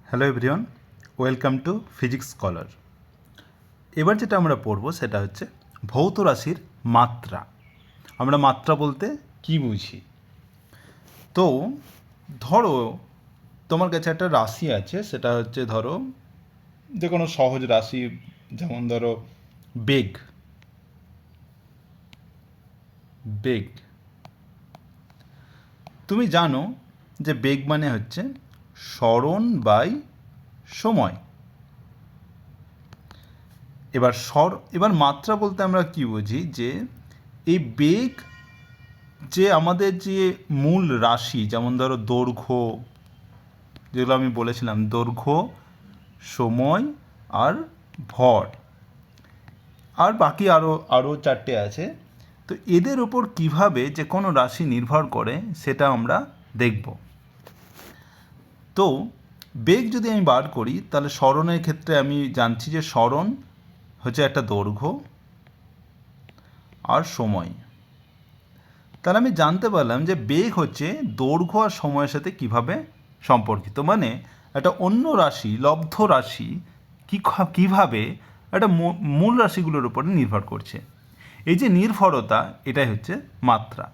Hello everyone, welcome to physics scholar. এবার যেটা আমরা পড়ব সেটা হচ্ছে ভৌত রাশির মাত্রা। আমরা মাত্রা বলতে কি বুঝি? তো ধরো তোমার কাছে একটা রাশি আছে, সেটা হচ্ছে ধরো যে কোনো সহজ রাশি, যেমন ধরো বেগ। বেগ তুমি জানো যে বেগ মানে হচ্ছে সরণ বাই সময়। এবার মাত্রা বলতে আমরা কি বুঝি, যে এই বেগ যে আমাদের যে মূল রাশি, যেমন ধরো দৈর্ঘ্য, যেগুলো আমি বলেছিলাম, দৈর্ঘ্য, সময় আর ভর, আর বাকি আরও চারটে আছে। তো এদের ওপর কিভাবে যে কোনো রাশি নির্ভর করে সেটা আমরা দেখব। তো বেগ যদি আমি বার করি, তাহলে সরণের ক্ষেত্রে আমি জানছি যে সরণ হচ্ছে একটা দৈর্ঘ্য আর সময়। তাহলে আমি জানতে পারলাম যে বেগ হচ্ছে দৈর্ঘ্য আর সময়ের সাথে কিভাবে সম্পর্কিত। মানে একটা অন্য রাশি, লব্ধ রাশি কিভাবে একটা মূল রাশিগুলোর উপরে নির্ভর করছে। এই যে নির্ভরতা, এটাই হচ্ছে মাত্রা।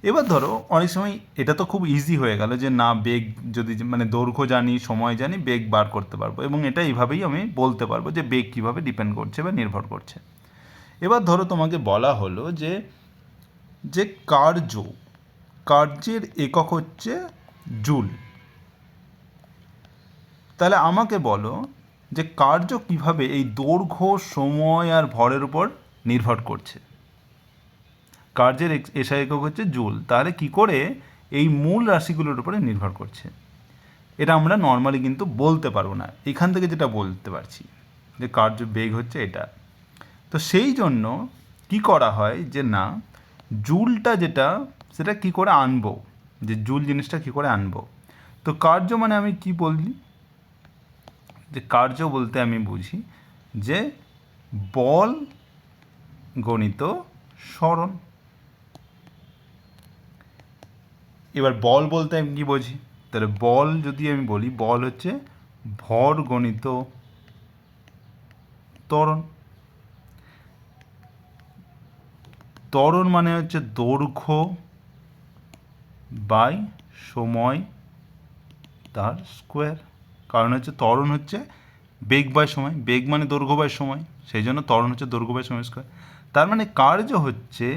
এবার ধরো অনেক সময় এটা তো খুব ইজি হয়ে গেল যে না, বেগ যদি মানে দৈর্ঘ্য জানি, সময় জানি, বেগ বার করতে পারবো, এবং এটা এইভাবেই আমি বলতে পারবো যে বেগ কীভাবে ডিপেন্ড করছে বা নির্ভর করছে। এবার ধরো তোমাকে বলা হলো যে যে কার্যের একক হচ্ছে জুল। তাহলে আমাকে বলো যে কার্য কিভাবে এই দৈর্ঘ্য, সময় আর ভরের উপর নির্ভর করছে। কার্যের এসআই একক হচ্ছে জুল, তাহলে কি করে এই মূল রাশিগুলোর উপরে নির্ভর করছে, এটা আমরা নর্মালি কিন্তু বলতে পারবো না। এখান থেকে যেটা বলতে পারছি যে কার্য বেগ হচ্ছে এটা। তো সেই জন্য কি করা হয় যে না, জুলটা যেটা, সেটা কি করে আনবো, যে জুল জিনিসটা কি করে আনবো। তো কার্য মানে আমি কি বলি, যে কার্য বলতে আমি বুঝি যে বল গণিত সরণ। এবার বল বলতে আমি কী বুঝি, তাহলে বল যদি আমি বলি, বল হচ্ছে ভর গণিত ত্বরণ। ত্বরণ মানে হচ্ছে দৈর্ঘ্য বাই সময় তার স্কোয়ার। কারণ হচ্ছে ত্বরণ হচ্ছে বেগ বাই সময়, বেগ মানে দৈর্ঘ্য বাই সময়, সেই জন্য ত্বরণ হচ্ছে দৈর্ঘ্য বাই সময় স্কোয়ার। তার মানে কার্য হচ্ছে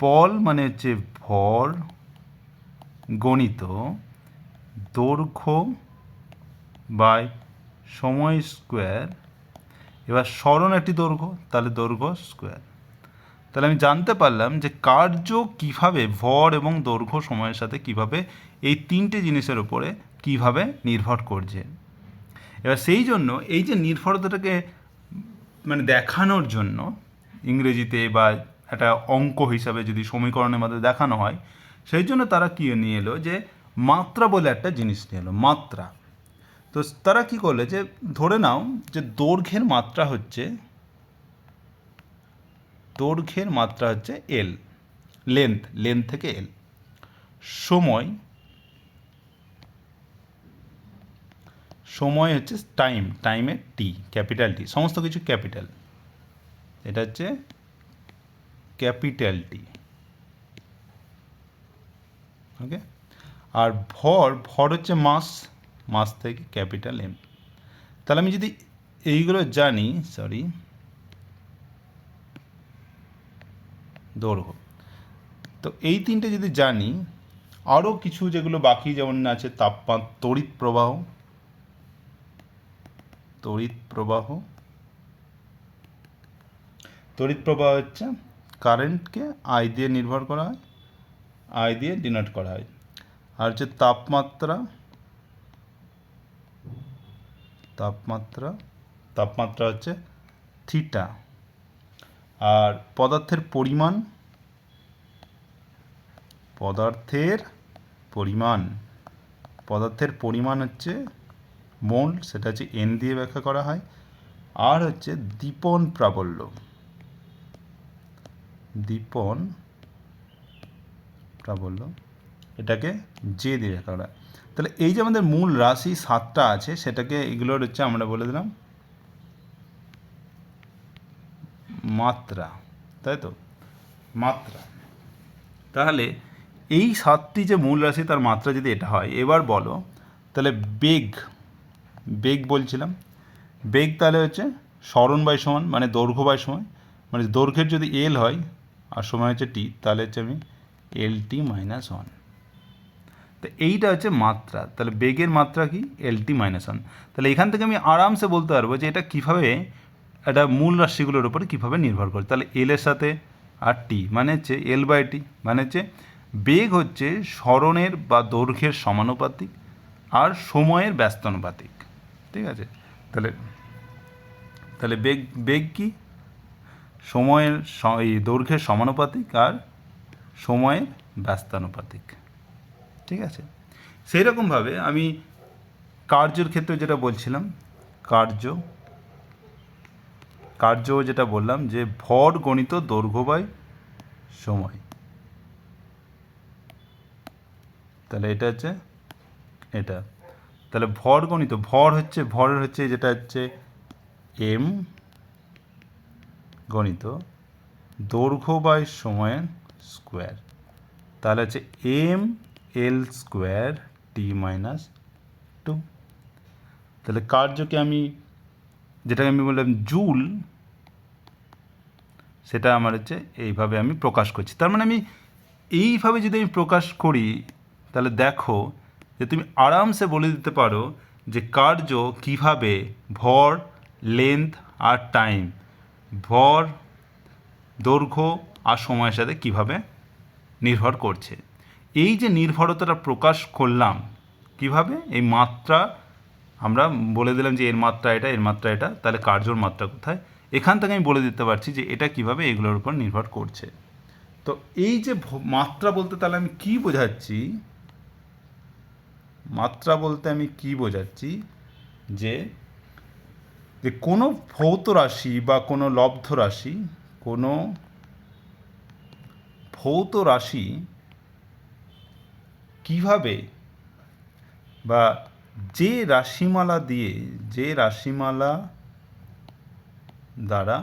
বল মানে হচ্ছে ভর গণিত দৈর্ঘ্য বাই সময় স্কোয়ার। এবার সরণ একটি দৈর্ঘ্য, তাহলে দৈর্ঘ্য স্কোয়ার। তাহলে আমি জানতে পারলাম যে কার্য কিভাবে ভর এবং দৈর্ঘ্য সময়ের সাথে কিভাবে এই তিনটে জিনিসের উপরে কিভাবে নির্ভর করছে। এবার সেই জন্য এই যে নির্ভরতাটাকে মানে দেখানোর জন্য ইংরেজিতে বা একটা অঙ্ক হিসাবে যদি সমীকরণের মধ্যে দেখানো হয়, সেই জন্য তারা কী নিয়ে এলো, যে মাত্রা বলে একটা জিনিস নিয়ে এলো, মাত্রা। তো তারা কী করলে, যে ধরে নাও যে দৈর্ঘ্যের মাত্রা হচ্ছে এল, লেন্থ থেকে এল। সময় হচ্ছে টাইমের টি, ক্যাপিটাল টি, সমস্ত কিছু ক্যাপিটাল, এটা হচ্ছে ক্যাপিটাল টি। ওকে। আর ভর হচ্ছে মাস থেকে ক্যাপিটাল এম। তাহলে আমি যদি এইগুলো জানি, দৈর্ঘ্য, তো এই তিনটে যদি জানি, আরও কিছু যেগুলো বাকি যেমন আছে তড়িৎ প্রবাহ হচ্ছে কারেন্টকে আই দিয়ে নির্ভর করা হয়, আই দিয়ে ডিনোট করা হয়। আর হচ্ছে তাপমাত্রা হচ্ছে থিটা। আর পদার্থের পরিমাণ হচ্ছে মোল, সেটা হচ্ছে এন দিয়ে ব্যাখ্যা করা হয়। আর হচ্ছে দীপন প্রাবল্য, এটাকে জে দিয়ে করা। তাহলে এই যে আমাদের মূল রাশি 7টা আছে, সেটাকে এগুলোর হচ্ছে আমরা বলে দিলাম মাত্রা, তাই তো, মাত্রা। তাহলে এই 7টি যে মূল রাশি তার মাত্রা যদি এটা হয়, এবার বলো তাহলে বেগ, বেগ বলছিলাম, বেগ তাহলে হচ্ছে স্মরণ বাই সমান মানে দৈর্ঘ্য বাই সময়, মানে দৈর্ঘ্যের যদি এল হয় আর সময় হচ্ছে টি, তাহলে হচ্ছে আমি এল টি মাইনাস ওয়ান। তো এইটা হচ্ছে মাত্রা। তাহলে বেগের মাত্রা কি? এল টি মাইনাস ওয়ান। তাহলে এখান থেকে আমি আরামসে বলতে পারবো যে এটা কীভাবে, এটা মূল রাশিগুলোর উপরে কীভাবে নির্ভর করে। তাহলে এলের সাথে আর টি মানে হচ্ছে এল বাই টি, মানে হচ্ছে বেগ হচ্ছে স্মরণের বা দৈর্ঘ্যের সমানুপাতিক আর সময়ের ব্যস্তানুপাতিক, ঠিক আছে। তাহলে তাহলে বেগ, বেগ কি? সময়ের এই দৈর্ঘ্যের সমানুপাতিক আর সময়ের ব্যস্তানুপাতিক, ঠিক আছে। সেই রকমভাবে আমি কার্যের ক্ষেত্রে যেটা বলছিলাম, কার্য যেটা বললাম যে ভর গণিত দৈর্ঘ্য বাই সময়, তাহলে এটা হচ্ছে এটা। তাহলে ভর গণিত, ভর হচ্ছে, ভরের হচ্ছে যেটা হচ্ছে এম গণিত দৈর্ঘ্য বাই সময়ের স্কোয়ার, তাহলে হচ্ছে M L square T minus two. তাহলে কার্যকে আমি, যেটাকে আমি বললাম জুল, সেটা আমার হচ্ছে এইভাবে আমি প্রকাশ করছি। তার মানে আমি এইভাবে যদি আমি প্রকাশ করি, তাহলে দেখো যে তুমি আরামসে বলে দিতে পারো যে কার্য কীভাবে ভর, লেন্থ আর টাইম, ভর, দৈর্ঘ্য আর সময়ের সাথে কীভাবে নির্ভর করছে। এই যে নির্ভরতাটা প্রকাশ করলাম কিভাবে, এই মাত্রা আমরা বলে দিলাম যে এর মাত্রা এটা, এর মাত্রা এটা, তাহলে কার্যর মাত্রা কোথায়, এখান থেকে আমি বলে দিতে পারছি যে এটা কিভাবে এগুলোর উপর নির্ভর করছে। তো এই যে মাত্রা বলতে তাহলে আমি কি বোঝাচ্ছি, মাত্রা বলতে আমি কি বোঝাচ্ছি যে কোনো ভৌত রাশি বা কোনো লব্ধ রাশি, কোনো ভৌত রাশি কিভাবে বা যে রাশিমালা দিয়ে, যে রাশিমালা দ্বারা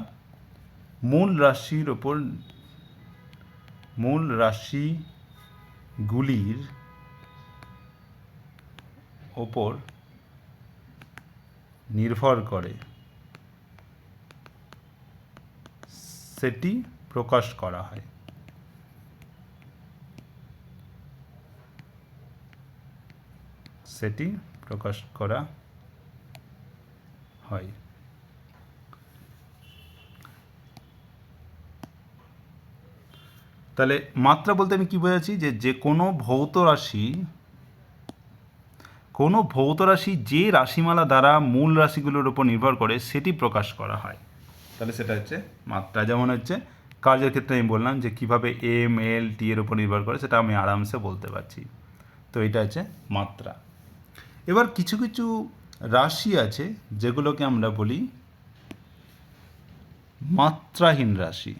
মূল রাশির ওপর, মূল রাশিগুলির ওপর নির্ভর করে সেটি প্রকাশ করা হয়। সেটি প্রকাশ করা হয়। তাহলে মাত্রা বলতে আমি কি বোঝাচ্ছি, যে যে কোনো ভৌত রাশি, কোনো ভৌত রাশি যে রাশিমালা দ্বারা মূল রাশিগুলোর উপর নির্ভর করে সেটি প্রকাশ করা হয়, তাহলে সেটা হচ্ছে মাত্রা। যেমন হচ্ছে কার্যের ক্ষেত্রে আমি বললাম যে কীভাবে এম এল টি এর উপর নির্ভর করে, সেটা আমি আরামসে বলতে পারছি। তো এটা হচ্ছে মাত্রা। এবার কিছু কিছু রাশি আছে যেগুলোকে আমরা বলি মাত্রাহীন রাশি,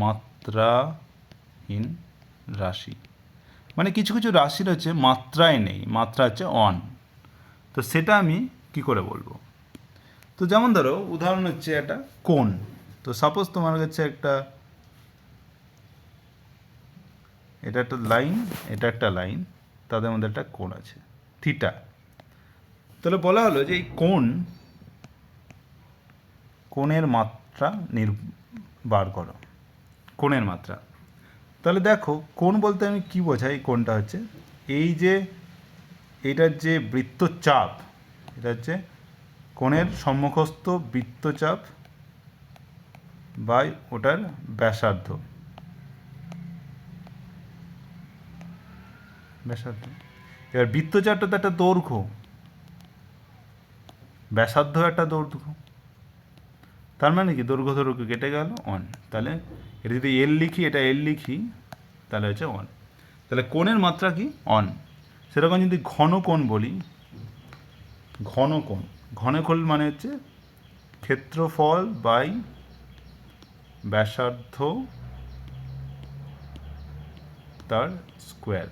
মাত্রাহীন রাশি মানে কিছু কিছু রাশির হচ্ছে মাত্রায় নেই, মাত্রা হচ্ছে অন। তো সেটা আমি কি করে বলবো? তো যেমন ধরো উদাহরণ হচ্ছে একটা কোণ। তো সাপোজ তোমার কাছে একটা, এটা একটা লাইন, এটা একটা লাইন, তাদের মধ্যে একটা কোণ আছে থিটা। তাহলে বলা হলো যে এই কোণের মাত্রা বার করো, কোণের মাত্রা। তাহলে দেখো কোণ বলতে আমি কি বোঝাই, কোণটা হচ্ছে এই যে এটার যে বৃত্তচাপ, এটা হচ্ছে কোণের সম্মুখস্থ বৃত্তচাপ বাই ওটার ব্যাসার্ধ, ব্যাসার্ধ। এবার বৃত্তচাপটা তো একটা দৈর্ঘ্য, ব্যাসার্ধ একটা দৈর্ঘ্য, তার মানে কি দৈর্ঘ্য দৈর্ঘ্য কেটে গেল অন। তাহলে এটা যদি এল লিখি, এটা এল লিখি, তাহলে হচ্ছে অন। তাহলে কোণের মাত্রা কি? অন। সেরকম যদি ঘন কোণ বলি, ঘন কোণ, ঘনকোণ মানে হচ্ছে ক্ষেত্রফল বাই ব্যাসার্ধ তার স্কোয়ার,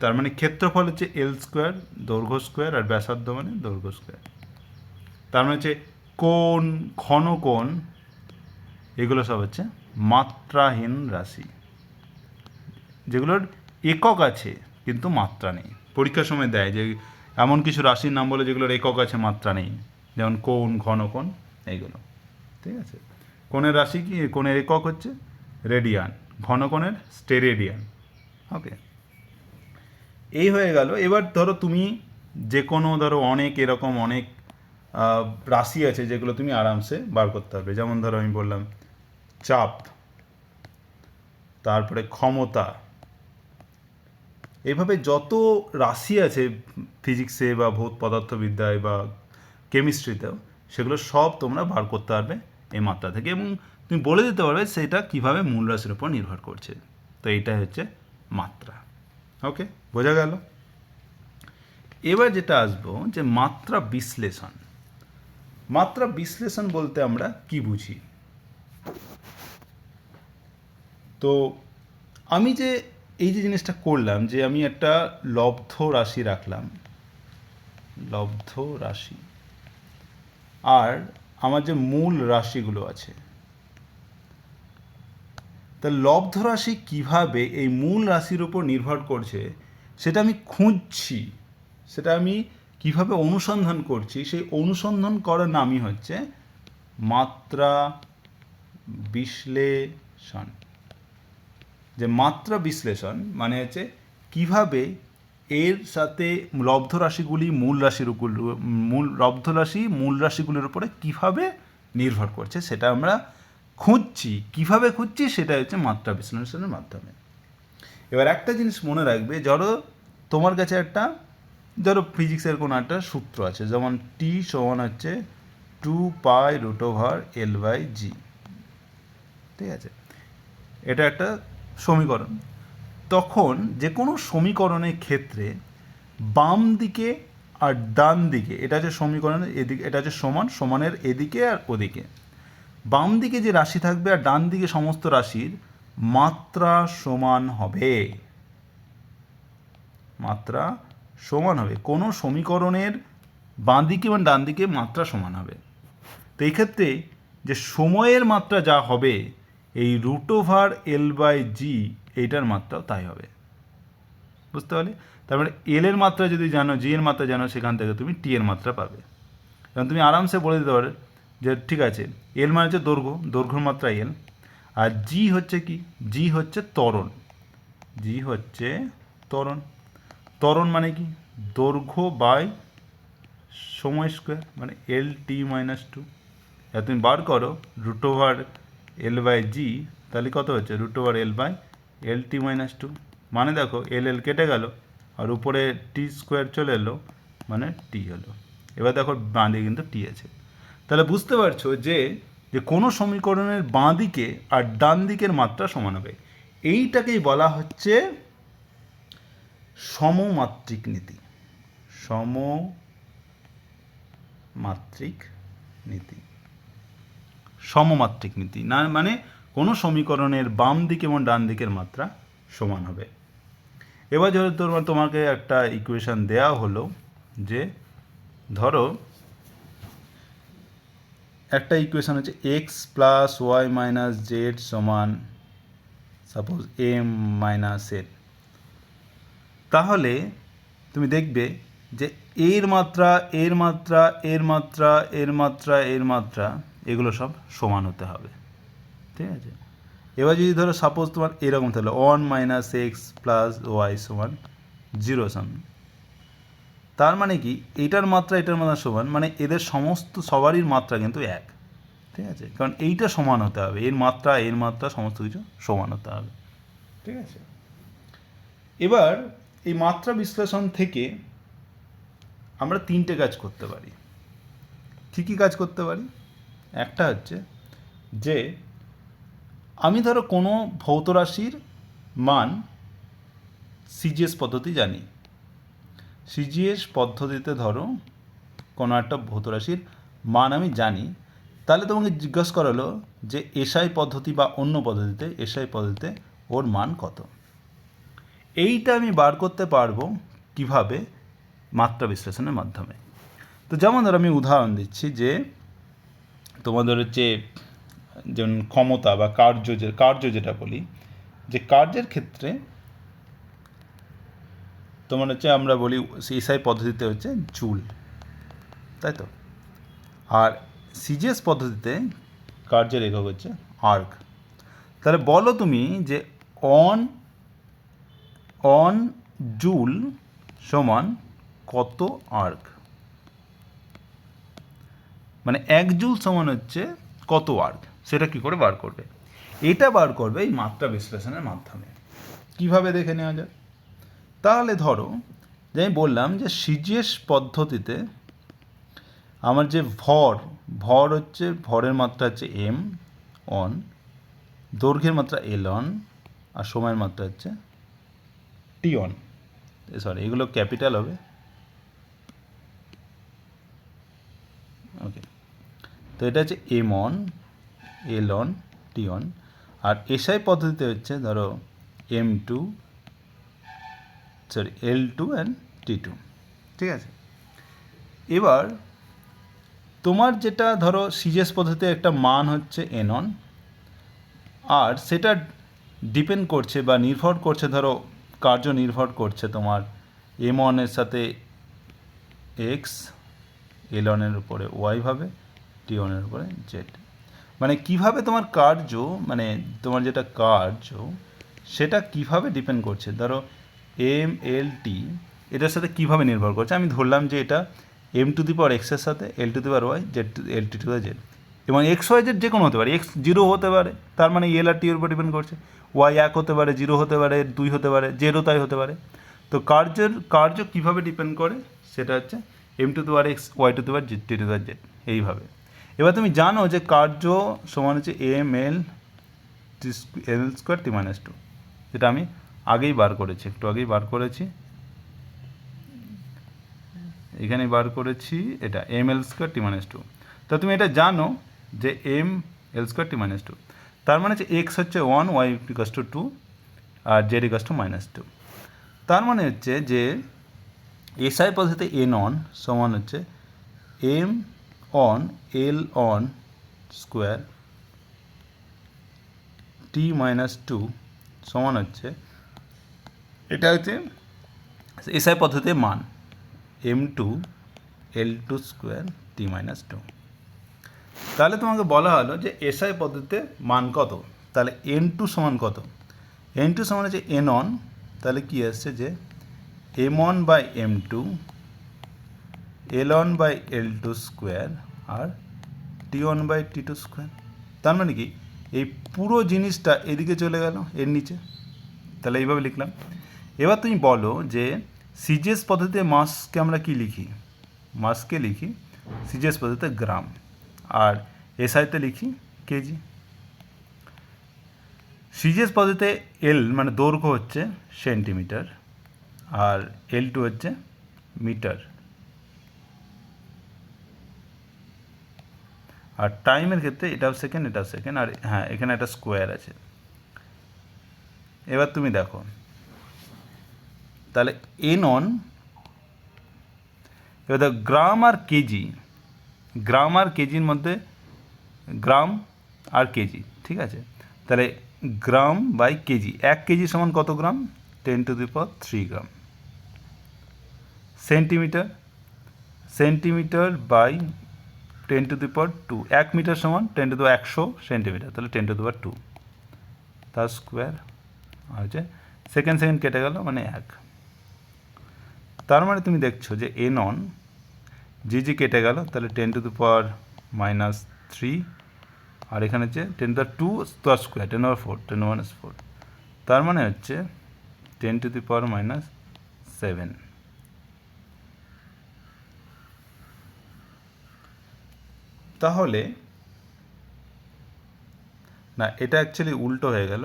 তার মানে ক্ষেত্রফল হচ্ছে এল স্কোয়ার, দৈর্ঘ্য স্কোয়ার, আর ব্যাসার্ধ মানে দৈর্ঘ্য স্কোয়ার। তার মানে হচ্ছে কোণ, ঘন কোণ, এগুলো সব হচ্ছে মাত্রাহীন রাশি, যেগুলোর একক আছে কিন্তু মাত্রা নেই। পরীক্ষার সময় দেয় যে এমন কিছু রাশির নাম বলে যেগুলোর একক আছে মাত্রা নেই, যেমন কোণ, ঘন কোণ, এইগুলো। ঠিক আছে, কোণের রাশি কি, কোণের একক হচ্ছে রেডিয়ান, ঘন কোণের স্টেরেডিয়ান। ওকে, এই হয়ে গেল। এবার ধরো তুমি যে কোনো ধরো অনেক এরকম অনেক রাশি আছে যেগুলো তুমি আরামসে বার করতে পারবে। যেমন ধরো আমি বললাম চাপ, তারপরে ক্ষমতা, এইভাবে যত রাশি আছে ফিজিক্সে বা ভৌত পদার্থবিদ্যায় বা কেমিস্ট্রিতেও, সেগুলো সব তোমরা বার করতে পারবে এই মাত্রা থেকে, এবং তুমি বলে দিতে পারবে সেটা কীভাবে মূল রাশির উপর নির্ভর করছে। তো এইটাই হচ্ছে মাত্রা। ওকে, বোঝা গেল? এবার যেটা আসবো যে মাত্রা বিশ্লেষণ। মাত্রা বিশ্লেষণ বলতে আমরা কি বুঝি? তো আমি যে এই যে জিনিসটা করলাম, যে আমি একটা লব্ধ রাশি রাখলাম, লব্ধ রাশি, আর আমার যে মূল রাশিগুলো আছে, তা লব্ধ রাশি কীভাবে এই মূল রাশির উপর নির্ভর করছে সেটা আমি খুঁজছি, সেটা আমি কিভাবে অনুসন্ধান করছি, সেই অনুসন্ধান করার নামই হচ্ছে মাত্রা বিশ্লেষণ। যে মাত্রা বিশ্লেষণ মানে হচ্ছে কিভাবে এর সাথে লব্ধ রাশিগুলি মূল রাশির উপর, লব্ধ রাশি মূল রাশিগুলির উপরে কিভাবে নির্ভর করছে সেটা আমরা খুঁজছি। কিভাবে খুঁজছি সেটা হচ্ছে মাত্রা বিশ্লেষণের মাধ্যমে। এবার একটা জিনিস মনে রাখবে, ধরো তোমার কাছে একটা, ধরো ফিজিক্সের কোনো একটা সূত্র আছে, যেমন টি সমান হচ্ছে 2π√L/g। ঠিক আছে, এটা একটা সমীকরণ। তখন যে কোনো সমীকরণের ক্ষেত্রে বাম দিকে আর ডান দিকে, এটা হচ্ছে সমীকরণের এদিকে, এটা হচ্ছে সমান, সমানের এদিকে আর ওদিকে, বাম দিকে যে রাশি থাকবে আর ডান দিকে সমস্ত রাশির মাত্রা সমান হবে। মাত্রা সমান হবে, কোনো সমীকরণের বাঁ দিকে এবং ডান দিকে মাত্রা সমান হবে। তো এই ক্ষেত্রে যে সময়ের মাত্রা যা হবে, এই √L/g এইটার মাত্রাও তাই হবে। বুঝতে পারলে? তারপরে এল এর মাত্রা যদি জানো, জি এর মাত্রা জানো, সেখান থেকে তুমি টি এর মাত্রা পাবে। এবং তুমি আরামসে বলে দিতে পারো যে ঠিক আছে, এল মানে হচ্ছে দৈর্ঘ্য, দৈর্ঘ্যের মাত্রা এল, আর জি হচ্ছে কি, জি হচ্ছে ত্বরণ, জি হচ্ছে ত্বরণ। ত্বরণ মানে কি, দৈর্ঘ্য বাই সময় স্কোয়ার, মানে L/t-2। এবার তুমি বার করো √L/g, তাহলে কত হচ্ছে √L/L/t-2। মানে দেখো এল কেটে গেল আর উপরে টি স্কোয়ার চলে এলো, মানে টি হলো। এবার দেখো বাঁ দিকে কিন্তু টি আছে। তাহলে বুঝতে পারছো যে যে কোনো সমীকরণের বাঁ দিকে আর ডান দিকের মাত্রা সমান হবে। এইটাকেই বলা হচ্ছে সমমাত্রিক নীতি। সমমাত্রিক নীতি, সমমাত্রিক নীতি না মানে কোনো সমীকরণের বাম দিকে এবং ডান দিকের মাত্রা সমান হবে। এবার ধরো তোমাকে একটা ইকুয়েশন দেয়া হলো যে ধরো একটা ইকুয়েশন হচ্ছে x + y - z সমান সাপোজ m - n। তাহলে তুমি দেখবে যে এর মাত্রা, এর মাত্রা, এর মাত্রা, এর মাত্রা, এর মাত্রা, এগুলো সব সমান হতে হবে। ঠিক আছে, এবার যদি ধরো সাপোজ তোমার এরকম তাহলে 1 - x + y সমান 0 সমান, তার মানে কি এটার মাত্রা এটার মাত্রা সমান, মানে এদের সমস্ত সবারই মাত্রা কিন্তু এক। ঠিক আছে, কারণ এইটা সমান হতে হবে, এর মাত্রা এর মাত্রা সমস্ত কিছু সমান হতে হবে। ঠিক আছে, এবার এই মাত্রা বিশ্লেষণ থেকে আমরা তিনটে কাজ করতে পারি। কী কী কাজ করতে পারি? একটা হচ্ছে যে আমি ধরো কোনো ভৌত রাশির মান সিজিএস পদ্ধতি জানি, সিজিএস পদ্ধতিতে ধরো কোনো একটা ভৌত রাশির মান আমি জানি, তাহলে তোমাকে জিজ্ঞাসা করা হলো যে এসআই পদ্ধতি বা অন্য পদ্ধতিতে, এসআই পদ্ধতিতে ওর মান কত। এইটা আমি বার করতে পারবো কিভাবে? মাত্রা বিশ্লেষণের মাধ্যমে। তো যেমন ধরো আমি উদাহরণ দিচ্ছি যে তোমাদের হচ্ছে যেমন ক্ষমতা বা কার্য যেটা বলি, যে কার্যের ক্ষেত্রে তোমার হচ্ছে আমরা বলি এসআই পদ্ধতিতে হচ্ছে জুল, তাই তো। আর সিজিএস পদ্ধতিতে কার্যের একক হচ্ছে আর্ক। তাহলে বলো তুমি যে অন জুল সমান কত আর্ক, মানে 1 জুল সমান হচ্ছে কত আর্ক, সেটা কি করে বার করবে? এটা বার করবে এই মাত্রা বিশ্লেষণের মাধ্যমে। কিভাবে দেখে নেওয়া যায়? তাহলে ধরো যে আমি বললাম যে সিজিএস পদ্ধতিতে আমার যে ভর হচ্ছে, ভরের মাত্রা হচ্ছে এম অন, দৈর্ঘ্যের মাত্রা এল অন, আর সময়ের মাত্রা হচ্ছে টি অন। সরি, এগুলো ক্যাপিটাল হবে। ওকে, তো এটা হচ্ছে M one, L one, T one. আর এসআই পদ্ধতিতে হচ্ছে ধরো M two, sorry L two and T two, ঠিক আছে। এবার তোমার যেটা ধরো সিজিএস পদ্ধতিতে একটা মান হচ্ছে এন অন, আর সেটা ডিপেন্ড করছে বা নির্ভর করছে, ধরো কার্য নির্ভর করছে তোমার এম ওয়ানের সাথে এক্স, এল ওয়ানের উপরে ওয়াই ভাবে, টি ওয়ানের উপরে জেড। মানে কিভাবে তোমার কার্য, মানে তোমার যেটা কার্য সেটা কিভাবে ডিপেন্ড করছে, ধরো এম এল টি এটার সাথে কিভাবে নির্ভর করছে। আমি ধরলাম যে এটা এম টু দি পাওয়ার এক্সের সাথে L to the power Y, Z to L T to the Z, এবং এক্স ওয়াই জেড যে কোনো হতে পারে, এক্স জিরো হতে পারে, তার মানে এল আর টি এর উপর ডিপেন্ড করছে। ওয়াই 1 হতে পারে, 0 হতে পারে, 2 হতে পারে, জেডও তাই হতে পারে। তো কার্য কীভাবে ডিপেন্ড করে সেটা হচ্ছে M to the power x, Y to the power Z, T to the power Z, এইভাবে। এবার তুমি জানো যে কার্য সমান হচ্ছে M L T L square T minus two, যেটা আমি আগেই বার করেছি, একটু আগেই বার করেছি, এখানে বার করেছি এটা M L square T minus two. তা তুমি এটা জানো যে M L square T minus two, তার মানে হচ্ছে এক্স হচ্ছে 1, ওয়াই ইকাস টু 2, আর Z equals to minus two. তার মানে হচ্ছে যে এসআই পদ্ধতিতে এন অন সমান হচ্ছে M one L one square T minus two সমান হচ্ছে, এটা হচ্ছে এসআই পদ্ধতির মান M two L two square T minus two. তাহলে তোমাকে বলা হলো যে এসআই পদ্ধতিতে মান কত, তাহলে এন টু সমান কত? এন টু সমান হচ্ছে এন অন, তাহলে কী আসছে যে M one by M two, L one by L two square, আর T one by T two square. তার মানে কি এই পুরো জিনিসটা এদিকে চলে গেল এর নিচে, তাহলে এইভাবে লিখলাম। এবার তুমি বলো যে সিজিএস পদ্ধতিতে মাসকে আমরা কি লিখি? মাসকে লিখি সিজিএস পদ্ধতিতে গ্রাম, আর এসআইতে লিখি কেজি। সিজিএস পদ্ধতিতে এল মানে দৈর্ঘ্য হচ্ছে সেন্টিমিটার, আর এল টু হচ্ছে মিটার, আর টাইমের ক্ষেত্রে এটাও সেকেন্ড, এটাও সেকেন্ড, আর হ্যাঁ এখানে একটা স্কোয়ার আছে। এবার তুমি দেখো তাহলে এন অন, এবার দেখো গ্রাম আর কেজি, গ্রাম আর কেজির মধ্যে গ্রাম আর কেজি, ঠিক আছে। তাহলে গ্রাম বাই কেজি, 1 কেজি সমান কত gram? 10 to the power 3 gram. Centimetre, centimetre by 10 to the power 2, 1 metre সমান 10 টু দি পাওয়ার 100 সেন্টিমিটার, তাহলে 10 টু দি পাওয়ার 2 তার স্কোয়ার, হচ্ছে সেকেন্ড কেটে গেল মানে 1। তার মানে তুমি দেখছো যে এন অন জি কেটে গেল, তাহলে 10 টু দি পাওয়ার মাইনাস 3, আর এখানে হচ্ছে 10 টু দি পাওয়ার 2 তার স্কোয়ার, 10 ওভার 4, 10 মাইনাস 4, তার মানে হচ্ছে 10 টু দি পাওয়ার মাইনাস 7। তাহলে না, এটা অ্যাকচুয়ালি উল্টো হয়ে গেল,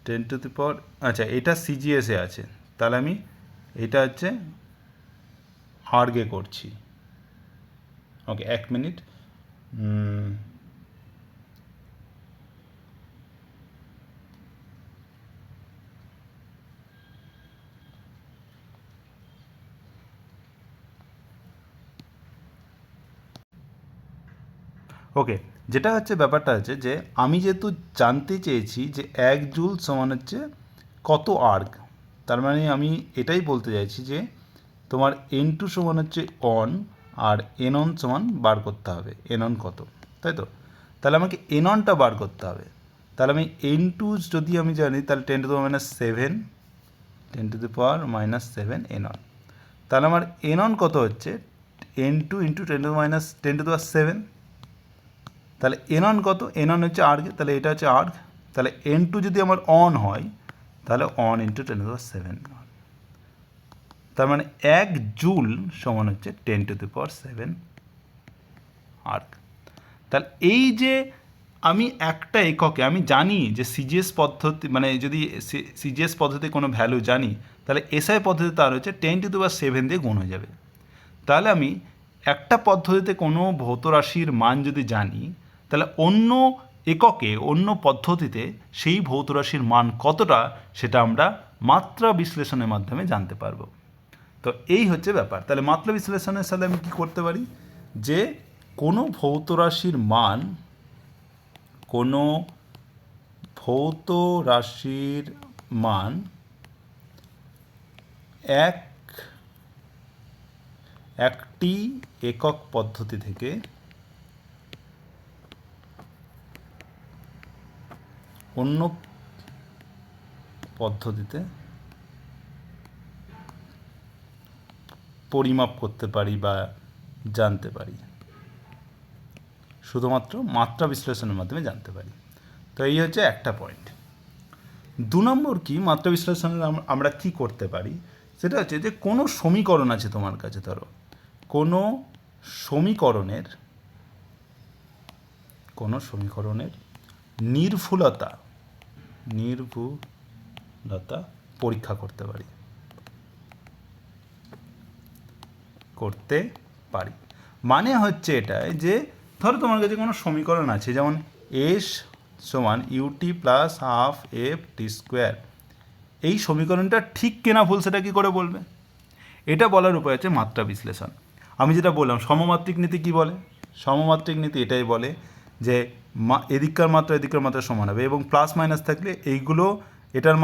10 টু দি পাওয়ার, আচ্ছা এটা সিজিএসে আছে, তাহলে আমি এটা হচ্ছে আর্গে করছি। ওকে, 1 মিনিট। ওকে, যেটা হচ্ছে ব্যাপারটা হচ্ছে যে আমি যেহেতু জানতে চেয়েছি যে 1 জুল সমান হচ্ছে কত আর্গ, তার মানে আমি এটাই বলতে চাইছি যে তোমার N2 সমান হচ্ছে অন আর N1 সমান বার করতে হবে N1 কত, তাই তো? তাহলে আমাকে N1টা বার করতে হবে। তাহলে আমি N2 যদি আমি জানি তাহলে 10⁻7 10⁻7 N1। তাহলে আমার N1 কত হচ্ছে N2 ইন্টু 10⁻7। তাহলে N1 কত? N1 হচ্ছে আর্গ, তাহলে এটা হচ্ছে আর্গ। তাহলে N2 যদি আমার অন হয় তাহলে অন ইন্টু 10⁻7। তার মানে 1 জুল সমান হচ্ছে 10⁻7 আর্গ। তাহলে এই যে আমি একটা এককে আমি জানি যে সিজিএস পদ্ধতি, মানে যদি সিজিএস পদ্ধতি কোনো ভ্যালু জানি তাহলে এসআই পদ্ধতি তার হচ্ছে 10⁻7 দিয়ে গুণ হয়ে যাবে। তাহলে আমি একটা পদ্ধতিতে কোনো ভৌত রাশির মান যদি জানি তাহলে অন্য এককে অন্য পদ্ধতিতে সেই ভৌত রাশির মান কতটা সেটা আমরা মাত্রা বিশ্লেষণের মাধ্যমে জানতে পারবো। তো এই হচ্ছে ব্যাপার। তাহলে মাত্রা বিশ্লেষণের সাথে আমি কী করতে পারি যে কোনো ভৌত রাশির মান, কোনো ভৌত রাশির মান একটি একক পদ্ধতি থেকে অন্য পদ্ধতিতে পরিমাপ করতে পারি বা জানতে পারি, শুধুমাত্র মাত্রা বিশ্লেষণের মাধ্যমে জানতে পারি। তো এই হচ্ছে একটা পয়েন্ট। 2 নম্বর কি মাত্রা বিশ্লেষণের আমরা কি করতে পারি সেটা হচ্ছে যে কোনো সমীকরণ আছে তোমার কাছে, ধরো কোনো সমীকরণের নির্ভুলতা পরীক্ষা করতে পারি। মানে হচ্ছে এটাই যে ধরো তোমার কাছে কোনো সমীকরণ আছে, যেমন এস সমান UT plus half F T square. এই সমীকরণটা ঠিক কেনা ভুল সেটা কী করে বলবে? এটা বলার উপায় হচ্ছে মাত্রা বিশ্লেষণ। আমি যেটা বললাম সমমাত্রিক নীতি কি বলে? সমমাত্রিক নীতি এটাই বলে যে এদিককার মাত্রা সমান হবে, এবং প্লাস মাইনাস থাকলে এইগুলো এটার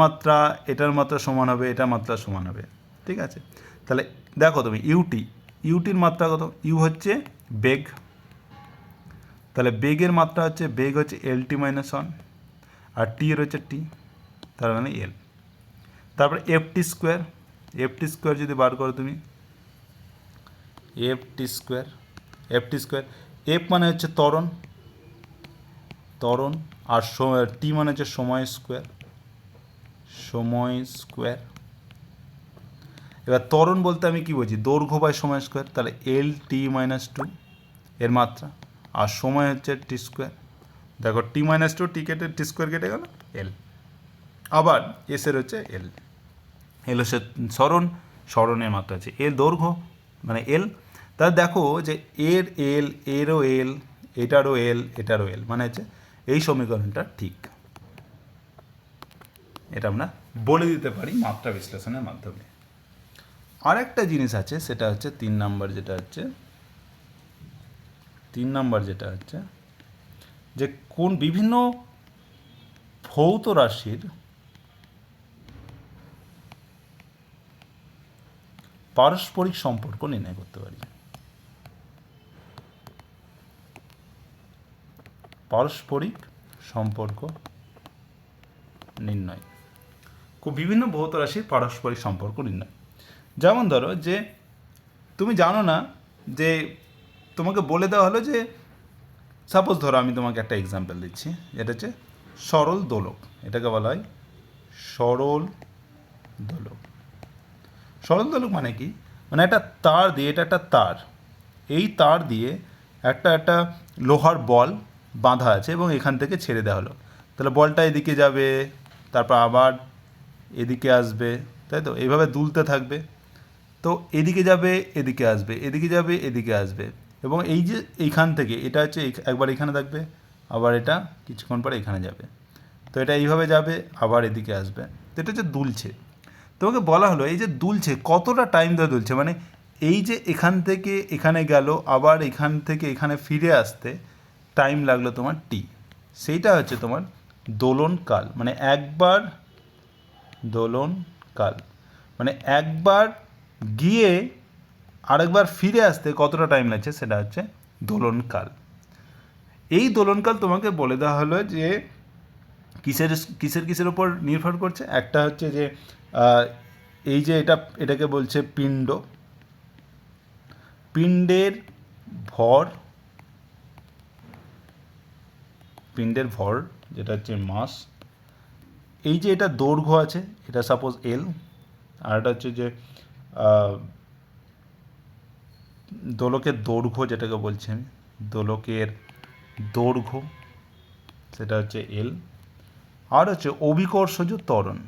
মাত্রা সমান হবে, এটার মাত্রা সমান হবে। ঠিক আছে? তাহলে দেখো তুমি ইউটির মাত্রা কত? ইউ হচ্ছে বেগ, তাহলে বেগের মাত্রা হচ্ছে LT - 1 আর টি এর হচ্ছে টি, তার মানে এল। তারপরে এফটি স্কোয়ার যদি বার করো তুমি, এফটি স্কোয়ার এফ মানে হচ্ছে ত্বরণ আর টি মানে হচ্ছে সময় স্কোয়ার। এবার ত্বরণ বলতে আমি কি বলছি? দৈর্ঘ্য বাই সময় স্কোয়ার, তাহলে LT - 2 এর মাত্রা, আর সময় হচ্ছে টি স্কোয়ার। দেখো T - 2 টি কেটে টি স্কোয়ার কেটে গেল, এল। আবার এসের হচ্ছে এল হচ্ছে স্মরণের মাত্রা আছে এল, দৈর্ঘ্য মানে এল। তাহলে দেখো যে এরও এল, এটারও এল, মানে হচ্ছে এই সমীকরণটা ঠিক। এটা আমরা বলে দিতে পারি মাত্রা বিশ্লেষণের মাধ্যমে। আর একটা জিনিস আছে, সেটা হচ্ছে 3 নাম্বার, যেটা হচ্ছে যে কোন বিভিন্ন ভৌত রাশির পারস্পরিক সম্পর্ক নির্ণয় করতে পারি। পারস্পরিক সম্পর্ক নির্ণয়, বিভিন্ন ভৌত রাশির পারস্পরিক সম্পর্ক নির্ণয়। যেমন ধরো যে তুমি জানো না, যে তোমাকে বলে দেওয়া হলো যে সাপোজ ধরো আমি তোমাকে একটা এক্সাম্পল দিচ্ছি, এটা হচ্ছে সরল দোলক। এটাকে বলা হয় সরল দোলক মানে কি? মানে একটা তার দিয়ে, এটা একটা তার, এই তার দিয়ে একটা লোহার বল বাঁধা আছে এবং এখান থেকে ছেড়ে দেওয়া হলো। তাহলে বলটা এদিকে যাবে, তারপর আবার এদিকে আসবে, তাই তো? এইভাবে দুলতে থাকবে। তো এদিকে যাবে, এদিকে আসবে, এদিকে যাবে, এদিকে আসবে, এবং এই যে এইখান থেকে এটা হচ্ছে একবার এখানে থাকবে, আবার এটা কিছুক্ষণ পরে এখানে যাবে। তো এটা এইভাবে যাবে, আবার এদিকে আসবে। তো এটা হচ্ছে দুলছে। তোমাকে বলা হলো এই যে দুলছে কতটা টাইম ধরে দুলছে, মানে এই যে এখান থেকে এখানে গেল, আবার এখান থেকে এখানে ফিরে আসতে টাইম লাগলো তোমার টি, সেইটা হচ্ছে তোমার দোলনকাল। মানে একবার দোলনকাল মানে একবার গিয়ে আরেকবার ফিরে আসতে কতটা টাইম লাগছে সেটা হচ্ছে দোলনকাল। এই দোলনকাল তোমাকে বলে দেওয়া হলো যে কিসের কিসের কিসের ওপর নির্ভর করছে। একটা হচ্ছে যে এই যে এটাকে বলছে পিণ্ড, পিণ্ডের ভর, পিণ্ডের ভর যেটা হচ্ছে মাস। এই যে এটা দৈর্ঘ্য আছে, এটা সাপোজ এল, আর এটা হচ্ছে যে দোলকের দৈর্ঘ্য যেটাকে বলছি আমি, দোলকের দৈর্ঘ্য সেটা হচ্ছে এল। আর হচ্ছে অভিকর্ষজ ত্বরণ,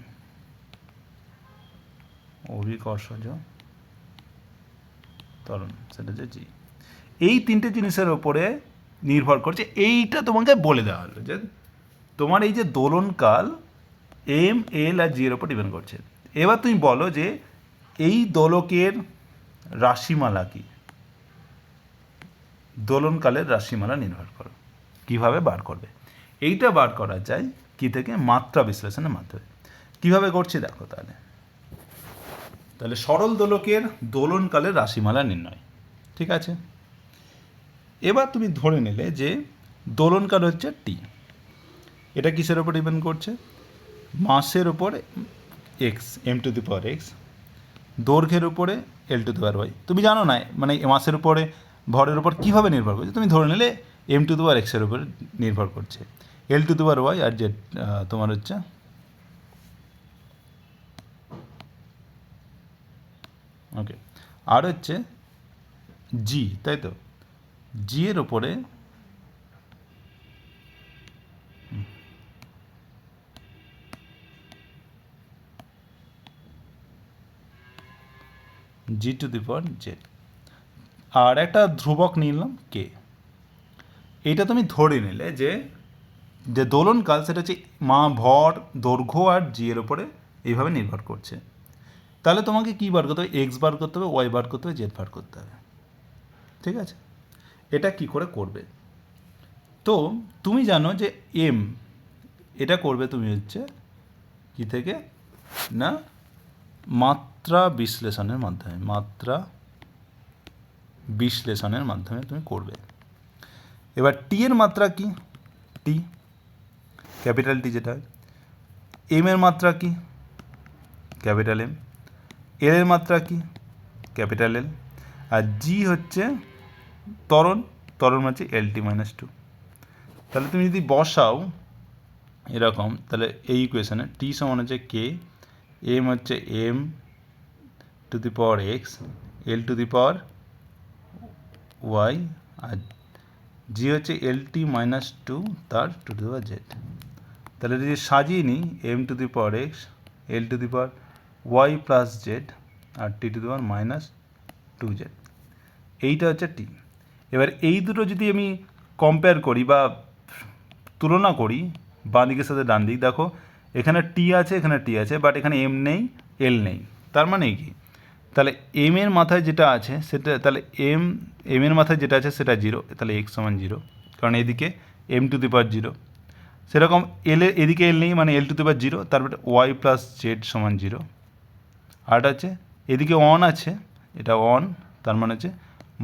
অভিকর্ষজ ত্বরণ সেটা হচ্ছে জি। এই তিনটে জিনিসের ওপরে নির্ভর করছে। এইটা তোমাকে বলে দেওয়া হলো যে তোমার এই যে দোলনকাল এম এল আর জি এর ওপর ডিপেন্ড করছে। এবার তুমি বলো যে এই দোলকের রাশিমালা কি, দোলনকালের রাশিমালা নির্ভর করো, কিভাবে বার করবে। এইটা বার করা যায় কি থেকে, মাত্রা বিশ্লেষণের মাধ্যমে। কিভাবে করছি দেখো তাহলে। তাহলে সরল দোলকের দোলনকালের রাশিমালা নির্ণয়, ঠিক আছে। এবার তুমি ধরে নিলে যে দোলনকাল হচ্ছে টি, এটা কিসের ওপর ডিপেন্ড করছে, মাসের ওপর x, M to the power x, দৈর্ঘ্যের উপরে এল টু দি পাওয়ার ওয়াই। তুমি জানো না মানে মাসের উপরে ভরের উপর কীভাবে নির্ভর করছে, তুমি ধরে নিলে এম টু দি পাওয়ার এক্সের উপরে নির্ভর করছে, L to the power Y আর জেড তোমার হচ্ছে ওকে, আর হচ্ছে জি, তাই তো, জি এর ওপরে জি টু দি পাওয়ার জেড, আর একটা ধ্রুবক নিলাম কে। এইটা তুমি ধরে নিলে যে যে দোলনকাল সেটা হচ্ছে ভর, দৈর্ঘ্য আর জি এর ওপরে এইভাবে নির্ভর করছে। তাহলে তোমাকে কী বার করতে হবে, এক্স বার করতে হবে, ওয়াই বার করতে হবে, জেড বার করতে হবে, ঠিক আছে। এটা কি করে করবে, তো তুমি জানো যে এম, এটা করবে তুমি হচ্ছে কি থেকে না, মাত্রা বিশ্লেষণের মাধ্যমে, মাত্রা বিশ্লেষণের মাধ্যমে তুমি করবে। এবার টি এর মাত্রা কি, টি ক্যাপিটাল টি যেটা, এম এর মাত্রা কি, ক্যাপিটাল এম, এল এর মাত্রা কি, ক্যাপিটাল এল, আর জি হচ্ছে ত্বরণ, ত্বরণ হচ্ছে এল টি মাইনাস টু। তাহলে তুমি যদি বসাও এরকম, তাহলে এই ইকুয়েশানে টি সমান হচ্ছে কে, এম হচ্ছে M to the power X, L to the power Y, আর জি হচ্ছে এল টি মাইনাস টু তার টু দি পাওয়ার জেড। তাহলে যদি সাজিয়ে নিই, M to the power X, L to the power Y plus Z, আর T to the power minus two Z, এইটা হচ্ছে টি। এবার এই দুটো যদি আমি কম্পেয়ার করি বা তুলনা করি বাঁ দিকের সাথে ডান দিক, দেখো এখানে টি আছে, এখানে টি আছে, বাট এখানে এম নেই, এল নেই। তার মানে কি, তাহলে এম এর মাথায় যেটা আছে সেটা, তাহলে এম এর মাথায় যেটা আছে সেটা জিরো, তাহলে এক্স সমান জিরো, কারণ এদিকে M to the power zero. সেরকম এদিকে এল নেই, মানে L to the power zero, তারপরে ওয়াই প্লাস জেড সমান জিরো। আরটা আছে এদিকে ওয়ান আছে, এটা ওয়ান, তার মানে হচ্ছে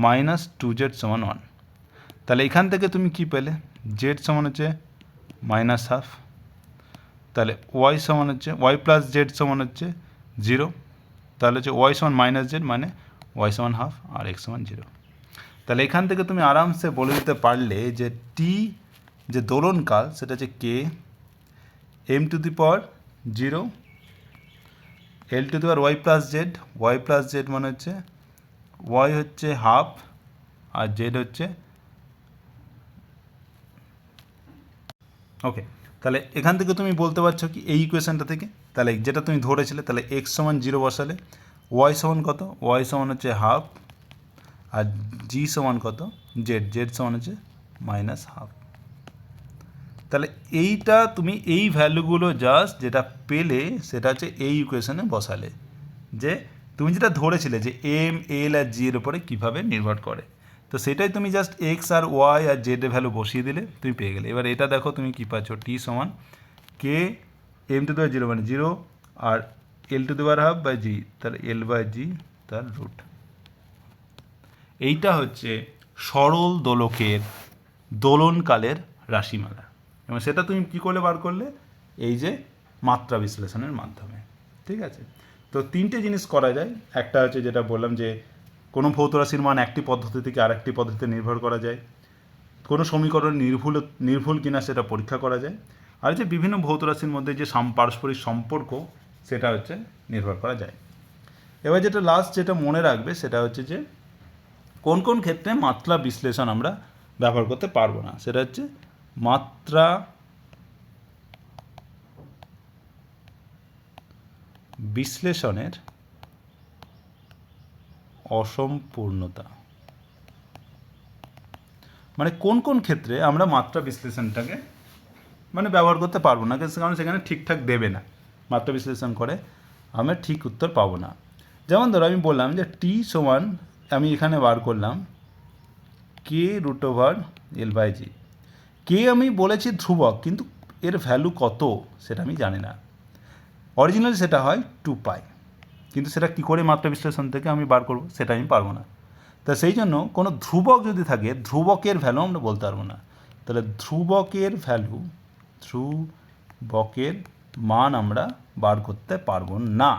মাইনাস টু জেড সমান ওয়ান। তাহলে এখান থেকে তুমি কি পেলে, জেড সমান হচ্ছে মাইনাস হাফ, তাহলে ওয়াই সমান হচ্ছে ওয়াই প্লাস জেড সমান হচ্ছে জিরো, তাহলে হচ্ছে ওয়াই সমান মাইনাস জেড, মানে ওয়াই সমান হাফ আর এক্স সমান জিরো। তাহলে এখান থেকে তুমি আরামসে বলে দিতে পারলে যে টি যে দোলনকাল সেটা হচ্ছে K, M to the power zero, L to the power Y plus Z মানে হচ্ছে ওয়াই হচ্ছে হাফ আর জেড হচ্ছে ওকে। তাহলে এখান থেকে তুমি বলতে পারছো কি এই ইকুয়েশানটা থেকে, তাহলে যেটা তুমি ধরেছিলে, তাহলে এক্স সমান জিরো বসালে ওয়াই সমান কত, ওয়াই সমান হচ্ছে হাফ, আর জি সমান কত, জেড সমান হচ্ছে মাইনাস হাফ। তাহলে এইটা তুমি এই ভ্যালুগুলো জাস্ট যেটা পেলে সেটা হচ্ছে এই ইকুয়েশানে বসালে, যে তুমি যেটা ধরেছিলে যে এম এল আর জি এর উপরে কীভাবে নির্ভর করে। তো সেটাই তুমি জাস্ট এক্স আর ওয়াই আর জেড এর ভ্যালু বসিয়ে দিলে তুমি পেয়ে গেলে। এবার এটা দেখো তুমি কী পাচ্ছ, টি সমান কে এম টু দেওয়ার জিরো মানে জিরো আর এল টু দেওয়ার হাফ বাই জি, তার এল বাই জি তার রুট। এইটা হচ্ছে সরল দোলকের দোলনকালের রাশিমালা, এবং সেটা তুমি কী করলে বার করলে, এই যে মাত্রা বিশ্লেষণের মাধ্যমে। ঠিক আছে, তো তিনটে জিনিস করা যায়। একটা হচ্ছে যেটা বললাম যে কোনো ভৌত রাশির মান একটি পদ্ধতি থেকে আরেকটি পদ্ধতিতে নির্ভর করা যায়, কোনো সমীকরণ নির্ভুল কিনা সেটা পরীক্ষা করা যায়, আর যে বিভিন্ন ভৌত রাশির মধ্যে যে পারস্পরিক সম্পর্ক সেটা হচ্ছে নির্ভর করা যায়। এবার যেটা লাস্ট যেটা মনে রাখবে সেটা হচ্ছে যে কোন কোন ক্ষেত্রে মাত্রা বিশ্লেষণ আমরা ব্যবহার করতে পারবো না, সেটা হচ্ছে মাত্রা বিশ্লেষণের অসম্পূর্ণতা। মানে কোন কোন ক্ষেত্রে আমরা মাত্রা বিশ্লেষণটাকে মানে ব্যবহার করতে পারবো না, কারণ সেখানে ঠিকঠাক দেবে না, মাত্রা বিশ্লেষণ করে আমরা ঠিক উত্তর পাবো না। যেমন ধরো আমি বললাম যে টি সমান, আমি এখানে বার করলাম কে রুট ওভার এল বাই জি। কে আমি বলেছি ধ্রুবক, কিন্তু এর ভ্যালু কত সেটা আমি জানি না। অরিজিনালি সেটা হয় 2π, কিন্তু সেটা কী করে মাত্রা বিশ্লেষণ থেকে আমি বার করব সেটা আমি পারবো না। তা সেই জন্য কোনো ধ্রুবক যদি থাকে, ধ্রুবকের ভ্যালু আমরা বলতে পারবো না, তাহলে ধ্রুবকের মান আমরা বার করতে পারবো না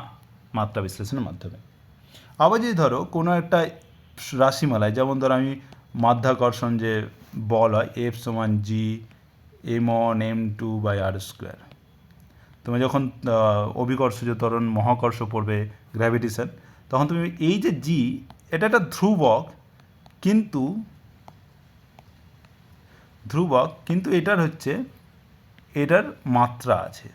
মাত্রা বিশ্লেষণের মাধ্যমে। আবার যদি ধরো কোনো একটা রাশিমালায়, যেমন ধরো আমি মাধ্যাকর্ষণ যে বল হয় এফ সমান জি m1m2/r², তুমি যখন অভিকর্ষজ ত্বরণ মহাকর্ষ পড়বে গ্র্যাভিটেশন, তখন তুমি এই যে জি, এটা একটা ধ্রুবক কিন্তু এটার হচ্ছে এটার মাত্রা আছে।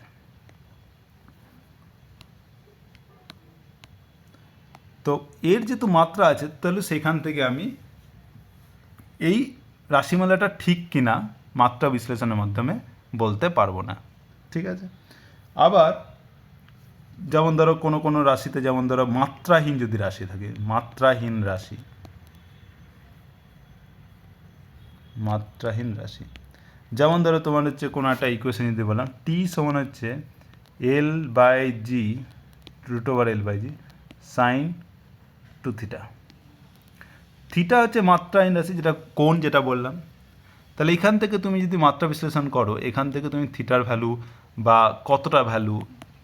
তো এর যেহেতু মাত্রা আছে, তাহলে সেখান থেকে আমি এই রাশিমালাটা ঠিক কিনা মাত্রা বিশ্লেষণের মাধ্যমে বলতে পারবো না। ঠিক আছে, আবার যেমন ধরো কোনো কোনো রাশিতে, যেমন ধরো মাত্রাহীন যদি রাশি থাকে, মাত্রাহীন রাশি, যেমন ধরো তোমার হচ্ছে কোনো একটা ইকুয়েশন যদি বললাম টি সমান হচ্ছে L by G root over L by G sine 2θ। Theta হচ্ছে মাত্রাহীন রাশি, যেটা কোণ যেটা বললাম। তাহলে এখান থেকে তুমি যদি মাত্রা বিশ্লেষণ করো, এখান থেকে তুমি থিটার ভ্যালু বা কতটা ভ্যালু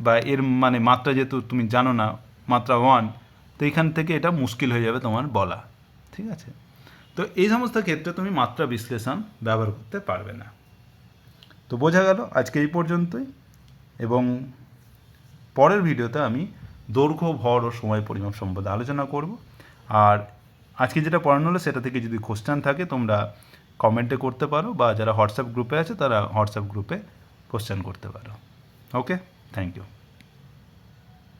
বা এর মানে মাত্রা যেহেতু তুমি জানো না, মাত্রা 1, তো এখান থেকে এটা মুশকিল হয়ে যাবে তোমার বলা। ঠিক আছে, তো এই সমস্ত ক্ষেত্রে তুমি মাত্রা বিশ্লেষণ ব্যবহার করতে পারবে না। তো বোঝা গেল আজকে এই পর্যন্তই, এবং পরের ভিডিওতে আমি দৈর্ঘ্য, ভর ও সময় পরিমাপ সম্বন্ধে আলোচনা করব। আর আজকে যেটা পড়ানো হলো সেটা থেকে যদি কোশ্চেন থাকে তোমরা কমেন্টে করতে পারো, বা যারা হোয়াটসঅ্যাপ গ্রুপে আছে তারা হোয়াটসঅ্যাপ গ্রুপে কোশ্চেন করতে পারো। ওকে, থ্যাংক ইউ।